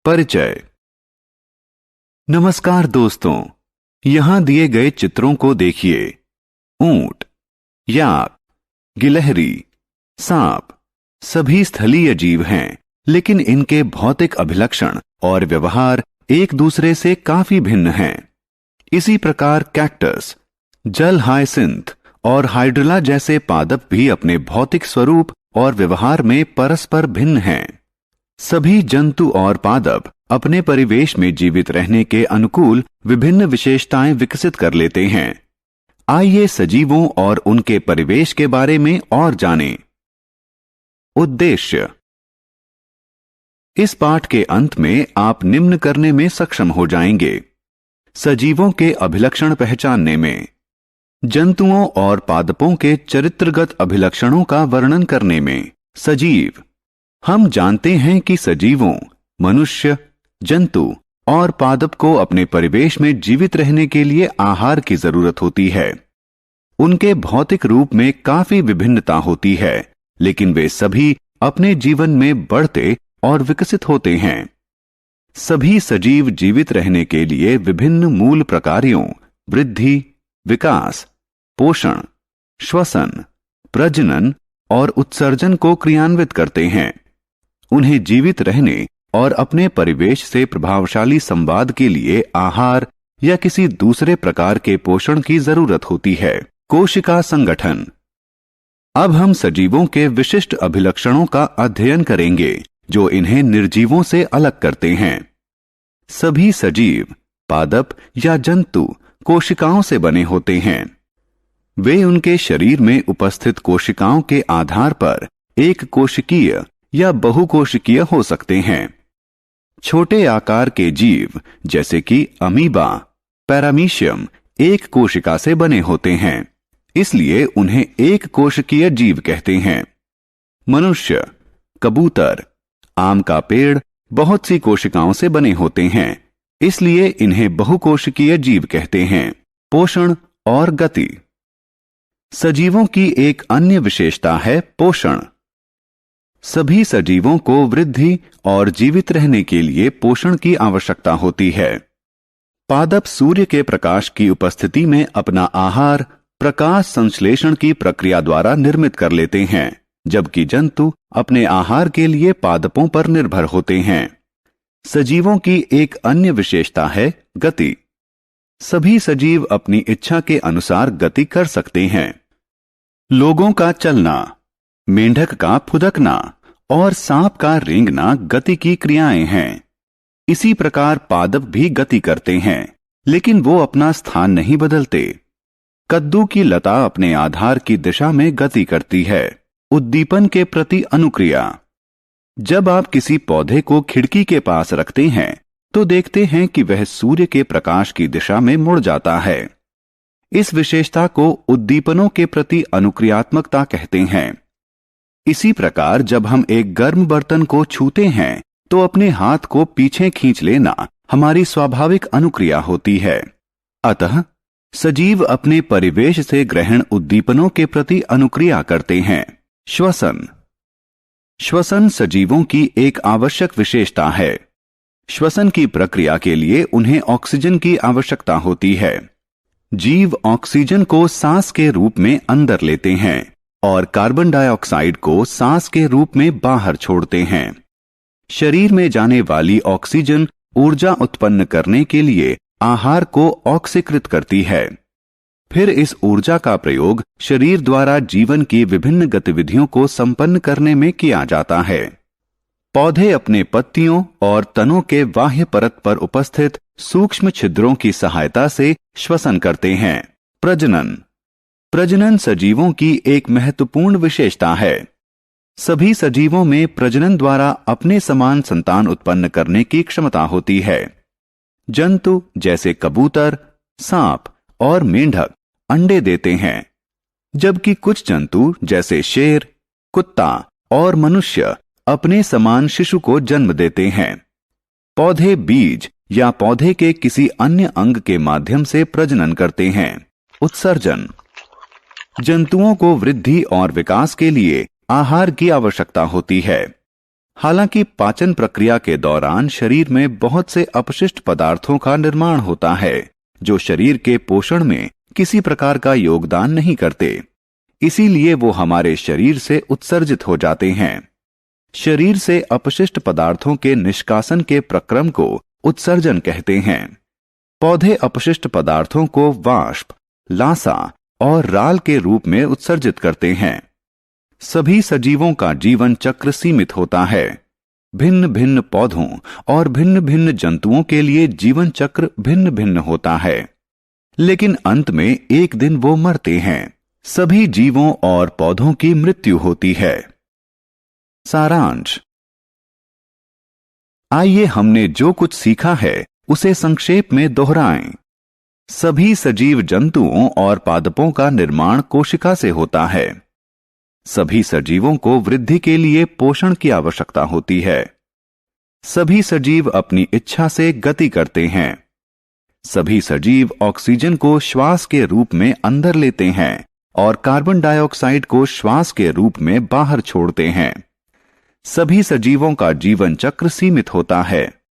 परिचय। नमस्कार दोस्तों, यहां दिए गए चित्रों को देखिए। ऊंट, याक, गिलहरी, सांप सभी स्थलीय जीव हैं, लेकिन इनके भौतिक अभिलक्षण और व्यवहार एक दूसरे से काफी भिन्न हैं। इसी प्रकार कैक्टस, जल हायसिंथ और हाइड्रिला जैसे पादप भी अपने भौतिक स्वरूप और व्यवहार में परस्पर भिन्न हैं। सभी जंतु और पादप अपने परिवेश में जीवित रहने के अनुकूल विभिन्न विशेषताएं विकसित कर लेते हैं। आइए सजीवों और उनके परिवेश के बारे में और जानें। उद्देश्य। इस पाठ के अंत में आप निम्न करने में सक्षम हो जाएंगे: सजीवों के अभिलक्षण पहचानने में, जंतुओं और पादपों के चरित्रगत अभिलक्षणों का वर्णन करने में। सजीव। हम जानते हैं कि सजीवों, मनुष्य, जंतु और पादप को अपने परिवेश में जीवित रहने के लिए आहार की जरूरत होती है। उनके भौतिक रूप में काफी विभिन्नता होती है, लेकिन वे सभी अपने जीवन में बढ़ते और विकसित होते हैं। सभी सजीव जीवित रहने के लिए विभिन्न मूल प्रकारों वृद्धि, विकास, पोषण, श्वसन, प्रजनन और उत्सर्जन को क्रियान्वित करते हैं। उन्हें जीवित रहने और अपने परिवेश से प्रभावशाली संवाद के लिए आहार या किसी दूसरे प्रकार के पोषण की जरूरत होती है। कोशिका संगठन। अब हम सजीवों के विशिष्ट अभिलक्षणों का अध्ययन करेंगे जो इन्हें निर्जीवों से अलग करते हैं। सभी सजीव, पादप या जंतु कोशिकाओं से बने होते हैं। वे उनके शरीर में उपस्थित कोशिकाओं के आधार पर एक कोशिकीय या बहुकोशिकीय हो सकते हैं। छोटे आकार के जीव जैसे कि अमीबा, पैरामीशियम एक कोशिका से बने होते हैं, इसलिए उन्हें एक कोशिकीय जीव कहते हैं। मनुष्य, कबूतर, आम का पेड़ बहुत सी कोशिकाओं से बने होते हैं, इसलिए इन्हें बहुकोशिकीय जीव कहते हैं। पोषण और गति। सजीवों की एक अन्य विशेषता है पोषण। सभी सजीवों को वृद्धि और जीवित रहने के लिए पोषण की आवश्यकता होती है। पादप सूर्य के प्रकाश की उपस्थिति में अपना आहार प्रकाश संश्लेषण की प्रक्रिया द्वारा निर्मित कर लेते हैं, जबकि जंतु अपने आहार के लिए पादपों पर निर्भर होते हैं। सजीवों की एक अन्य विशेषता है गति। सभी सजीव अपनी इच्छा के अनुसार गति कर सकते हैं। लोगों का चलना, मेंढक का फुदकना और सांप का रेंगना गति की क्रियाएं हैं। इसी प्रकार पादप भी गति करते हैं, लेकिन वो अपना स्थान नहीं बदलते। कद्दू की लता अपने आधार की दिशा में गति करती है। उद्दीपन के प्रति अनुक्रिया। जब आप किसी पौधे को खिड़की के पास रखते हैं तो देखते हैं कि वह सूर्य के प्रकाश की दिशा में मुड़ जाता है। इस विशेषता को उद्दीपनों के प्रति अनुक्रियात्मकता कहते हैं। इसी प्रकार जब हम एक गर्म बर्तन को छूते हैं तो अपने हाथ को पीछे खींच लेना हमारी स्वाभाविक अनुक्रिया होती है। अतः सजीव अपने परिवेश से ग्रहण उद्दीपनों के प्रति अनुक्रिया करते हैं। श्वसन। श्वसन सजीवों की एक आवश्यक विशेषता है। श्वसन की प्रक्रिया के लिए उन्हें ऑक्सीजन की आवश्यकता होती है। जीव ऑक्सीजन को सांस के रूप में अंदर लेते हैं और कार्बन डाइऑक्साइड को सांस के रूप में बाहर छोड़ते हैं। शरीर में जाने वाली ऑक्सीजन ऊर्जा उत्पन्न करने के लिए आहार को ऑक्सीकृत करती है। फिर इस ऊर्जा का प्रयोग शरीर द्वारा जीवन की विभिन्न गतिविधियों को संपन्न करने में किया जाता है। पौधे अपने पत्तियों और तनों के बाह्य परत पर उपस्थित सूक्ष्म छिद्रों की सहायता से श्वसन करते हैं। प्रजनन। प्रजनन सजीवों की एक महत्वपूर्ण विशेषता है। सभी सजीवों में प्रजनन द्वारा अपने समान संतान उत्पन्न करने की क्षमता होती है। जंतु जैसे कबूतर, सांप और मेंढक अंडे देते हैं, जबकि कुछ जंतु जैसे शेर, कुत्ता और मनुष्य अपने समान शिशु को जन्म देते हैं। पौधे बीज या पौधे के किसी अन्य अंग के माध्यम से प्रजनन करते हैं। उत्सर्जन। जंतुओं को वृद्धि और विकास के लिए आहार की आवश्यकता होती है। हालांकि पाचन प्रक्रिया के दौरान शरीर में बहुत से अपशिष्ट पदार्थों का निर्माण होता है जो शरीर के पोषण में किसी प्रकार का योगदान नहीं करते, इसीलिए वो हमारे शरीर से उत्सर्जित हो जाते हैं। शरीर से अपशिष्ट पदार्थों के निष्कासन के प्रक्रम को उत्सर्जन कहते हैं। पौधे अपशिष्ट पदार्थों को वाष्प, लासा और राल के रूप में उत्सर्जित करते हैं। सभी सजीवों का जीवन चक्र सीमित होता है। भिन्न भिन्न पौधों और भिन्न भिन्न जंतुओं के लिए जीवन चक्र भिन्न भिन्न होता है, लेकिन अंत में एक दिन वो मरते हैं। सभी जीवों और पौधों की मृत्यु होती है। सारांश। आइए हमने जो कुछ सीखा है उसे संक्षेप में दोहराएं। सभी सजीव जंतुओं और पादपों का निर्माण कोशिका से होता है। सभी सजीवों को वृद्धि के लिए पोषण की आवश्यकता होती है। सभी सजीव अपनी इच्छा से गति करते हैं। सभी सजीव ऑक्सीजन को श्वास के रूप में अंदर लेते हैं और कार्बन डाइऑक्साइड को श्वास के रूप में बाहर छोड़ते हैं। सभी सजीवों का जीवन चक्र सीमित होता है।